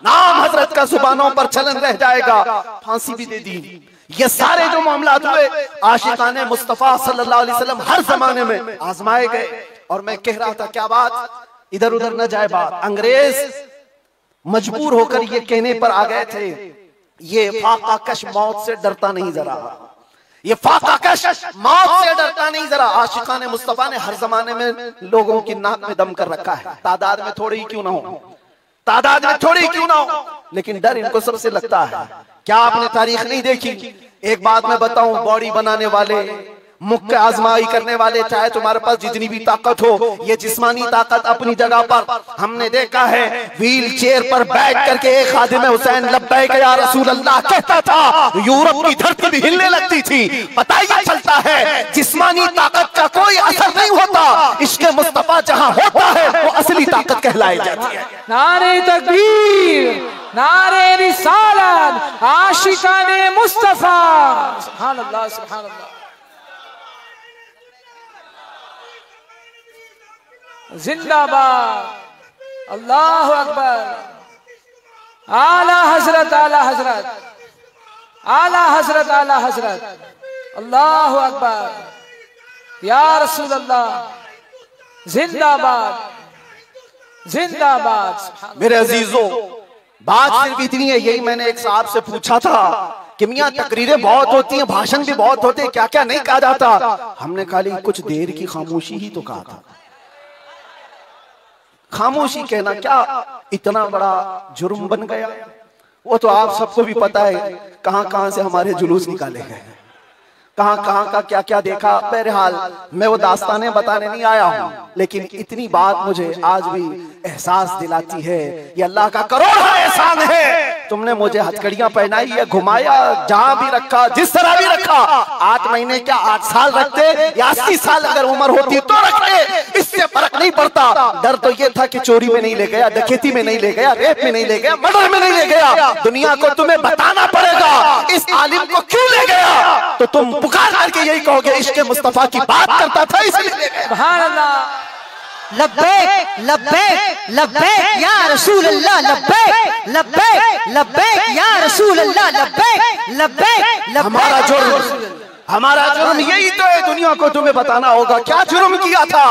नाम हजरत का जुबानों पर चलन रह जाएगा। फांसी भी दे दी। ये सारे जो मामलात हुए आशिकाने मुस्तफा सल्लल्लाहु अलैहि वसल्लम हर जमाने में आजमाए गए। और मैं कह रहा था, क्या बात इधर उधर न जाए बात, अंग्रेज मजबूर होकर ये कहने पर आ गए थे, ये फाकाकश मौत से डरता नहीं जरा, ये फाकाकश मौत से डरता नहीं जरा। आशिकाने मुस्तफा ने हर जमाने में लोगों की नाक में दम कर रखा है, तादाद में थोड़ी ही क्यों ना हो, तादाद में थोड़ी क्यों ना हो, लेकिन डर इनको सबसे लगता है। क्या आपने तारीख नहीं देखी? एक बात मैं बताऊं, बॉडी बनाने वाले, मुक्के आजमाई करने वाले, चाहे तुम्हारे पास जितनी भी ताकत हो, ये जिस्मानी ताकत अपनी जगह पर, हमने देखा है व्हील चेयर पर बैठ करके एक खादिम हुसैन लब्बैक या रसूल अल्लाह कहता था, यूरोप की धरती भी हिलने लगती थी। पता ही चलता है जिस्मानी ताकत का कोई असर नहीं होता, इश्क़ मुस्तफा जहां होता है वो असली ताकत कहलाई जाती है। नारे तकबीर, नारे रिसालत, आशिकाने मुस्तफा, सुभान अल्लाह, सुभान अल्लाह। जिंदाबाद, अल्लाह अकबर, आला हजरत, आला हजरत, आला हजरत, आला हजरत, अल्लाह अकबर, या रसूल अल्लाह, जिंदाबाद, जिंदाबाद। मेरे अजीजों, बात सिर्फ इतनी है, यही मैंने एक साहब से पूछा था कि मियां तकरीरें बहुत होती हैं, भाषण भी बहुत होते हैं, क्या क्या नहीं कहा जाता। हमने खाली कुछ देर की खामोशी ही तो कहा था। खामोशी कहना क्या इतना बड़ा जुर्म बन गया? वो तो आप सबको भी पता है कहां कहां से हमारे जुलूस निकाले गए, कहां कहां का क्या क्या देखा। बहरहाल मैं वो दास्तानें बताने नहीं आया हूं, लेकिन इतनी बात मुझे आज भी एहसास दिलाती है, ये अल्लाह का करोड़ा एहसान है। तुमने मुझे हथकड़ियां पहनाई है, घुमाया, जहां भी रखा, जिस तरह भी रखा। 8 महीने क्या 8 साल रखते या 80 साल अगर उम्र होती तो रखते, इससे फर्क नहीं पड़ता। डर तो ये था कि चोरी में नहीं ले गया, डकैती में नहीं ले गया, रेप में नहीं ले गया, मर्डर में नहीं ले गया। दुनिया को तुम्हें बताना पड़ेगा इस आलिम को क्यों ले गया, तो तुम पुकार करके यही कहोगे इश्क़ मुस्तफा की बात करता था इसलिए। सुभान अल्लाह। लब्बैक लब्बैक लब्बैक या रसूल अल्लाह, लब्बैक लब्बैक लब्बैक या रसूल अल्लाह, लब्बैक लब्बैक लब्बैक। हमारा जुर्म यही तो है, दुनिया को तुम्हें बताना होगा क्या जुर्म किया था,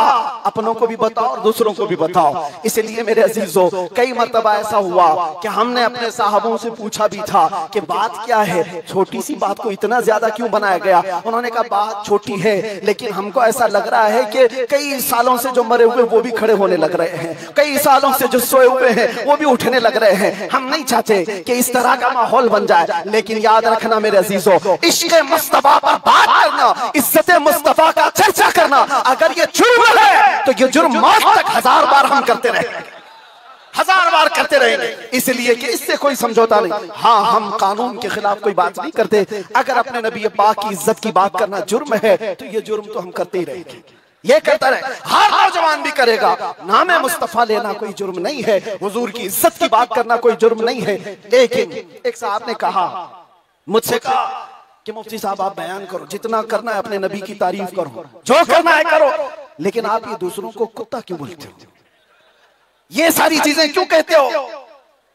अपनों को भी बताओ और दूसरों को भी बताओ। इसलिए मेरे अजीजों, कई मर्तबा ऐसा हुआ कि हमने अपने साहबों से पूछा भी था कि बात क्या है, छोटी सी बात को इतना ज्यादा क्यों बनाया गया। उन्होंने कहा बात छोटी है, लेकिन हमको ऐसा लग रहा है कि कई सालों से जो मरे हुए वो भी खड़े होने लग रहे हैं, कई सालों से जो सोए हुए हैं वो भी उठने लग रहे हैं। हम नहीं चाहते कि इस तरह का माहौल बन जाए, लेकिन याद रखना मेरे अजीजों, इश्क़ मुस्तफा पर बात करना, इज्जत मुस्तफा का चर्चा करना, अगर ये जुर्म है तो ये जुर्म मौत तक 1000 बार हम करते रहेंगे, 1000 बार करते रहेंगे। इसलिए कि इससे कोई समझौता नहीं। हाँ, हम कानून के खिलाफ कोई बात नहीं करते। अगर अपने नबी पाक की इज्जत की बात करना जुर्म है तो ये जुर्म तो हम करते ही रहेंगे, ये करता रहे, हर नौजवान भी करेगा। नामे मुस्तफा लेना कोई जुर्म नहीं है, हुजूर की इज्जत की बात करना कोई जुर्म नहीं है। लेकिन एक साहब ने कहा, मुझसे कहा कि मुफ्ती साहब आप बयान करो, जितना करना है अपने नबी की तारीफ करो, जो करना है करो, लेकिन आप ये दूसरों को कुत्ता क्यों बोलते हो, ये सारी चीजें क्यों कहते हो।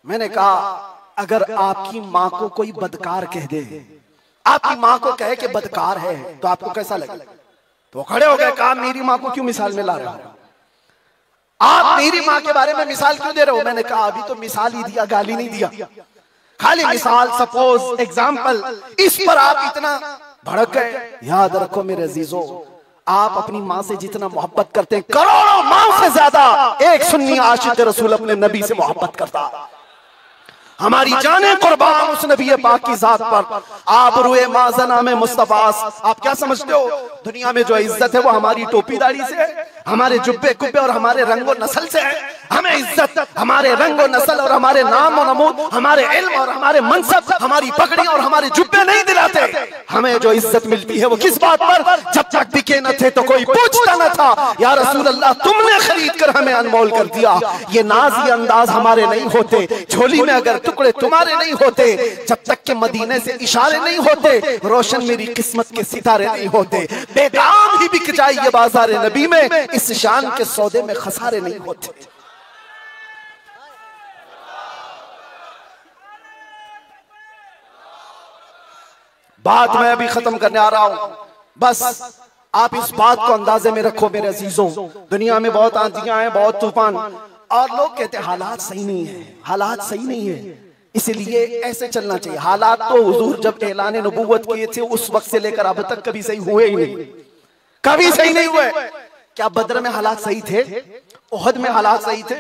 मैंने कहा अगर आपकी माँ को कोई बदकार कह दे, आपकी माँ को कहे कि बदकार है, तो आपको कैसा लगे। तो खड़े हो गए, कहा मेरी माँ को क्यों मिसाल में ला रहे हो, आप मेरी माँ के बारे में मिसाल क्यों दे रहे हो। मैंने कहा अभी तो मिसाल ही दिया, गाली नहीं दिया, खाली मिसाल, सपोज, एग्जाम्पल, इस पर आप इतना भड़क गए। याद रखो मेरे अजीजों, आप अपनी माँ से जितना मोहब्बत करते हैं, करोड़ों माँ से ज्यादा एक सुन्नी आशिक रसूल अपने नबी से मोहब्बत करता। हमारी जाने कुर्बान उस नबी पाक की जात पर। आप रुए माज़ना में मुस्तफास, आप क्या समझते हो दुनिया में जो इज्जत है वो हमारी टोपी दाढ़ी से है, हमारे जुब्बे कुब्बे और हमारे रंगो नस्ल से है। हमें इज्जत हमारे रंगो नस्ल और हमारे नाम और नमूद, हमारे इल्म और हमारे मनसब, हमारी पगड़ी और हमारे जुब्बे नहीं दिलाते। हमें जो इज्जत मिलती है वो किस बात पर, जब तक बिके न थे तो कोई पूछता न था, या रसूल अल्लाह तुमने खरीद कर हमें अनमोल कर दिया। ये नाज ये अंदाज हमारे नहीं होते, झोली में अगर टुकड़े तुम्हारे नहीं होते, जब तक के मदीने से इशारे नहीं होते, रोशन मेरी किस्मत के सितारे नहीं होते। बेदाम ही बिक जाए ये बाजार नबी में, इस शान के सौदे में खसारे नहीं होते। बात मैं अभी खत्म करने आ रहा हूं, बस आप इस बात को अंदाजे में रखो मेरे अजीजों। दुनिया में बहुत आंधियां हैं, बहुत तूफान, और लोग कहते हैं हालात सही नहीं है, हालात सही नहीं है, इसलिए ऐसे चलना चाहिए। हालात तो हुजूर जब ऐलान नबूवत किए थे उस वक्त से लेकर अब तक कभी सही हुए ही नहीं, कभी सही नहीं हुए। क्या बद्र में हालात सही थे, उहद में हालात सही थे,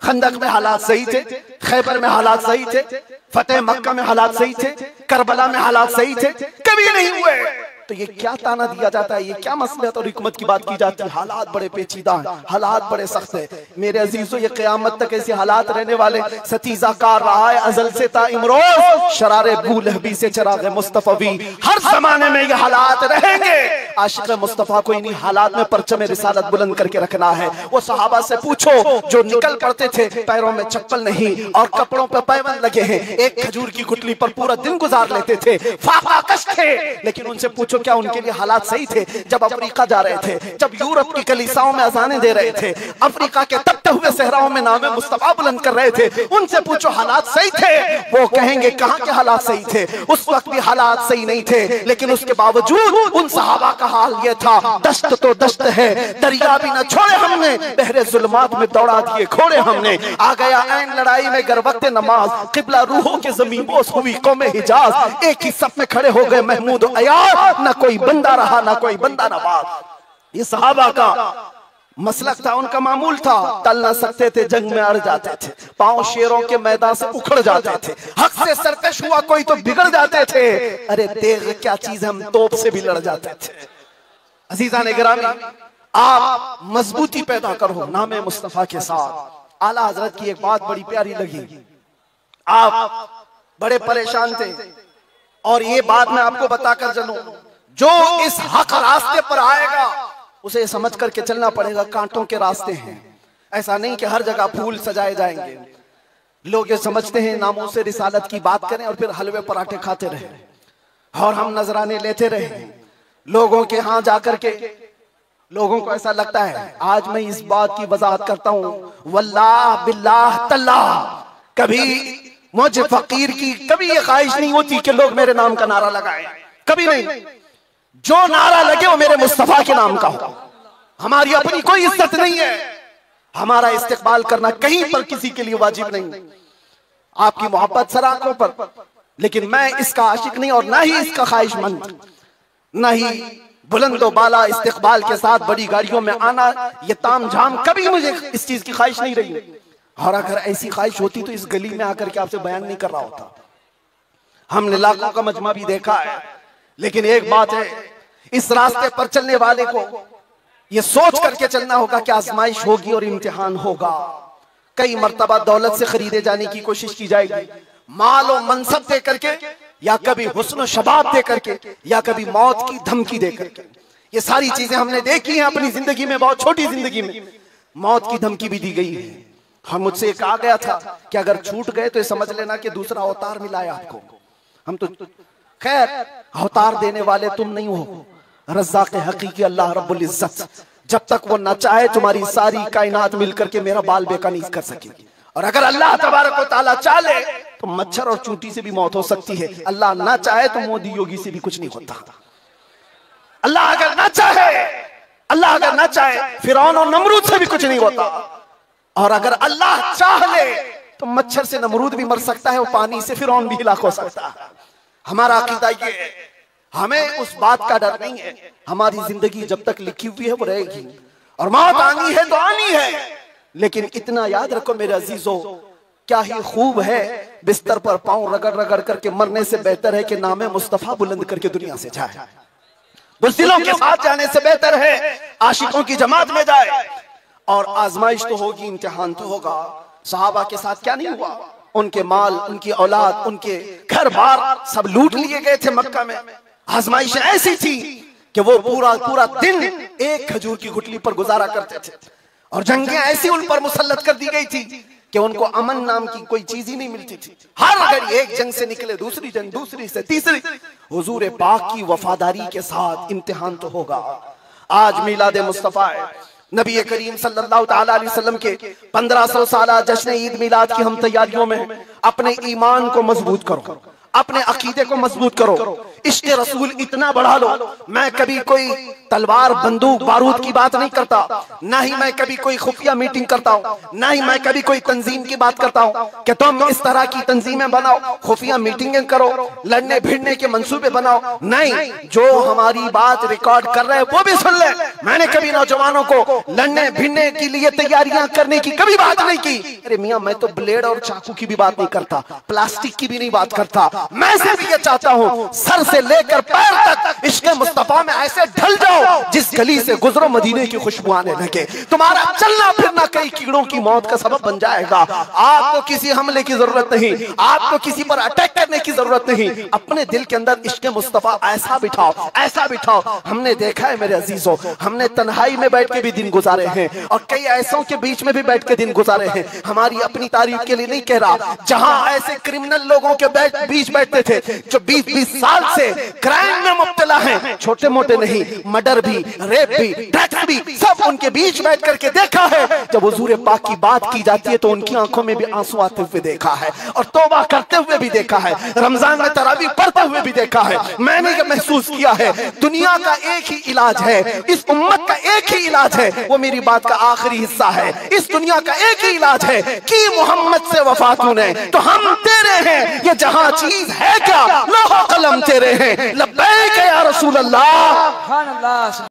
खंदक में हालात सही थे, खैबर में हालात सही थे, फतेह मक्का में हालात सही थे, करबला में हालात सही थे, कभी नहीं हुए। तो ये क्या ताना दिया जाता है, ये क्या मसलहत और हिकमत की बात की जाती है। हालात बड़े पेचीदा हैं, हालात बड़े सख्त है मेरे अजीजों। ये क़यामत तक ऐसे हालात रहने वाले। सतीजा कार रहा है अजल से ता इमरोज, शरारे बूलहबी से चराग मुस्तफवी, हर जमाने में ये हालात रहेंगे। आशिक मुस्तफा को इन्हीं हालात में परचम रिसालत बुलंद करके रखना है। वो सहाबा से पूछो जो निकल पड़ते थे, पैरों में चप्पल नहीं और कपड़ों पर पैबंद लगे हैं, एक खजूर की गुठली पर पूरा दिन गुजार लेते थे, फाका कश थे, लेकिन उनसे पूछो क्या उनके लिए हालात सही थे जब अफ्रीका जा रहे थे, जब यूरोप की कलीसियाओं में अजानें दे रहे थे, अफ्रीका के तपते हुए सहराओं में नामे मुस्तफा बुलंद कर रहे थे। उनसे पूछो हालात सही थे, वो कहेंगे कहां के हालात सही थे, उस वक्त भी हालात सही नहीं थे, लेकिन उसके बावजूद उन सहाबा का हाल ये था, दश्त तो दश्त है, दरिया भी न छोड़े हमने, बहरे जुल्मात में दौड़ा दिए घोड़े हमने। आ गया ऐन लड़ाई में गर वक्त नमाज, किबला रूहों की ज़मीं बोस हुई कौमे हिजाज, एक ही सफ में खड़े हो गए महमूद और अयाज, ना कोई बंदा रहा ना कोई बंदा नवाज। ये सहाबा का मसलक था, उनका मामूल था, टल ना सकते थे, जंग में अड़ जाते थे, पांव शेरों के मैदान से उखड़ जाते थे, हक से सरकश हुआ कोई तो बिगड़ जाते थे। अरे तेग क्या चीज, हम तोप से भी लड़ जाते थे। अजीजान गिरामी, आप मजबूती पैदा करो नामे मुस्तफा के साथ। आला हजरत की एक बात बड़ी प्यारी लगी, आप बड़े परेशान थे और ये बात मैं आपको बताकर चलूं, जो इस हक रास्ते पर आएगा उसे समझ करके चलना पड़ेगा, कांटों के रास्ते हैं। ऐसा नहीं कि हर जगह फूल सजाए जाएंगे। लोग ये समझते हैं नामों से रिसालत की बात करें और फिर हलवे पराठे खाते रहे। और हम नजराने लेते रहे लोगों के यहाँ जाकर के। लोगों को ऐसा लगता है, आज मैं इस बात की वजाहत करता हूँ, वल्लाह बिल्लाह तल्लाह, कभी मुझे फकीर की कभी ये ख्वाहिश नहीं होती कि लोग मेरे नाम का नारा लगाएं, कभी नहीं। जो नारा लगे वो मेरे मुस्तफा के नाम का हो। हमारी अपनी कोई इज्जत नहीं है, हमारा इस्तेकबाल करना कहीं पर किसी के लिए वाजिब नहीं। आपकी मोहब्बत सराखों पर, लेकिन मैं इसका आशिक नहीं और ना ही इसका ख्वाहिशमंद, ना ही बुलंदो बाला इस्तेकबाल के साथ बड़ी गाड़ियों में आना, ये ताम झाम, कभी मुझे इस चीज की ख्वाहिश नहीं रही। और अगर ऐसी ख्वाहिश होती तो इस गली में आकर के आपसे बयान नहीं कर रहा होता। हमने लाखों का मजमा भी देखा है, लेकिन एक बात है, इस रास्ते पर चलने वाले को ये सोच करके चलना होगा कि आजमाइश होगी और इम्तिहान होगा। कई मर्तबा दौलत से खरीदे जाने की कोशिश की जाएगी, माल और मनसब दे करके, या कभी हुस्न शबाब दे करके, या कभी मौत की धमकी दे करके। ये सारी चीजें हमने देखी हैं अपनी जिंदगी में, बहुत छोटी जिंदगी में मौत की धमकी भी दी गई है। हम मुझसे कहा गया था कि अगर छूट गए तो समझ लेना कि दूसरा अवतार मिला है आपको। हम तो खैर अवतार देने वाले तुम नहीं हो, रज़्ज़ाक़ हकीकी अल्लाह रब्बुल इज्जत, जब तक वो न चाहे तुम्हारी सारी कायनात मिलकर के मेरा बाल बेका नहीं कर सकेगी। और अगर अल्लाह तबारक व तआला चाहे तो मच्छर और चूंटी से भी मौत हो सकती है, अल्लाह ना चाहे तो मोदी योगी से भी कुछ नहीं होता। अल्लाह अगर ना चाहे, अल्लाह अगर ना चाहे फिरौन और नमरूद से भी कुछ नहीं होता। और अगर अल्लाह चाह ले तो मच्छर से नमरूद भी मर सकता है और पानी से फिरौन भी हिलाक हो सकता है। हमारा अकीदा ये है, हमें उस बात का डर नहीं है, हमारी जिंदगी जब तक लिखी हुई है वो रहेगी, और मौत आनी है तो आनी है। लेकिन इतना याद रखो मेरे अजीजों, क्या ही खूब है बिस्तर पर पांव रगड़ रगड़ करके मरने से बेहतर है कि नामे मुस्तफा बुलंद करके दुनिया से जाए। बुज़दिलों के साथ जाने से बेहतर है आशिकों की जमात में जाए। और आजमाइश तो होगी, इम्तिहान तो होगा। सहाबा के साथ क्या नहीं हुआ, उनके माल, उनकी औलाद, उनके घर बार सब लूट लिए गए थे मक्का में। आजमाइश ऐसी थी कि वो पूरा पूरा दिन एक खजूर की गुठली पर गुजारा करते थे, और जंगें ऐसी उन पर मुसल्लत कर दी गई थी कि उनको अमन नाम की कोई चीज ही नहीं मिलती थी। हर घड़ी एक जंग से निकले दूसरी जंग, दूसरी से तीसरी। हुजूर पाक की वफादारी के साथ इम्तिहान तो होगा। आज मिलाद मुस्तफा है, नबी करीम सल्लल्लाहु तआला अलैहि वसल्लम के 1500 साला जश्न ईद मिलाद की हम तैयारियों में अपने ईमान को मजबूत करो, अपने अकीदे को मजबूत करो, इश्क़ रसूल इतना बढ़ा लो। मैं कभी कोई तलवार बंदूक बारूद की बात नहीं करता, ना ही मैं कभी कोई खुफिया मीटिंग करता हूँ, ना ही मैं कभी कोई तंजीम की बात करता हूँ कि तुम इस तरह की तंजीमें बनाओ, खुफिया मीटिंगें करो, लड़ने भिड़ने के मंसूबे बनाओ। नहीं, जो हमारी बात रिकॉर्ड कर रहे हैं वो भी सुन ले। मैंने कभी नौजवानों को लड़ने भिड़ने के लिए तैयारियां करने की कभी बात नहीं की। अरे मियाँ, मैं तो ब्लेड और चाकू की भी बात नहीं करता, प्लास्टिक की भी नहीं बात करता। मैं से भी ये चाहता हूँ सर से लेकर पैर तक इश्क़ मुस्तफा में ऐसे ढल जाओ जिस गली से गुजरो मदीने की खुशबू आने लगे। तुम्हारा चलना फिरना कई कीड़ों की मौत का सबब बन जाएगा। आपको किसी हमले की जरूरत नहीं, आपको किसी पर अटैक करने की जरूरत नहीं। अपने दिल के अंदर इश्क़ मुस्तफा ऐसा बिठाओ, ऐसा बिठाओ। हमने देखा है मेरे अजीजों, हमने तन्हाई में बैठ के भी दिन गुजारे हैं और कई ऐसों के बीच में भी बैठ के दिन गुजारे हैं। हमारी अपनी तारीफ के लिए नहीं कह रहा, जहां ऐसे क्रिमिनल लोगों के बीच बैठते थे जो 20-20 साल से क्राइम में मुब्तला हैं, छोटे मोटे नहीं, मर्डर भी, रेप भी, ड्रग्स भी, सब उनके बीच बैठ करके देखा है। जब हुजूर पाक की बात की जाती है तो उनकी आंखों में भी आंसू आते हुए देखा है, और तौबा करते हुए भी देखा है, रमजान में तरावी पढ़ते हुए भी देखा है। मैंने ये महसूस किया है दुनिया का एक ही इलाज है, इस उम्मत का एक ही इलाज है, वो मेरी बात का आखिरी हिस्सा है। इस दुनिया का एक ही इलाज है कि मोहम्मद से वफा तूने तो हम तेरे हैं, ये जहां चीज है क्या, लौह कलम तेरे हैं, लब्बैक या रसूल अल्लाह।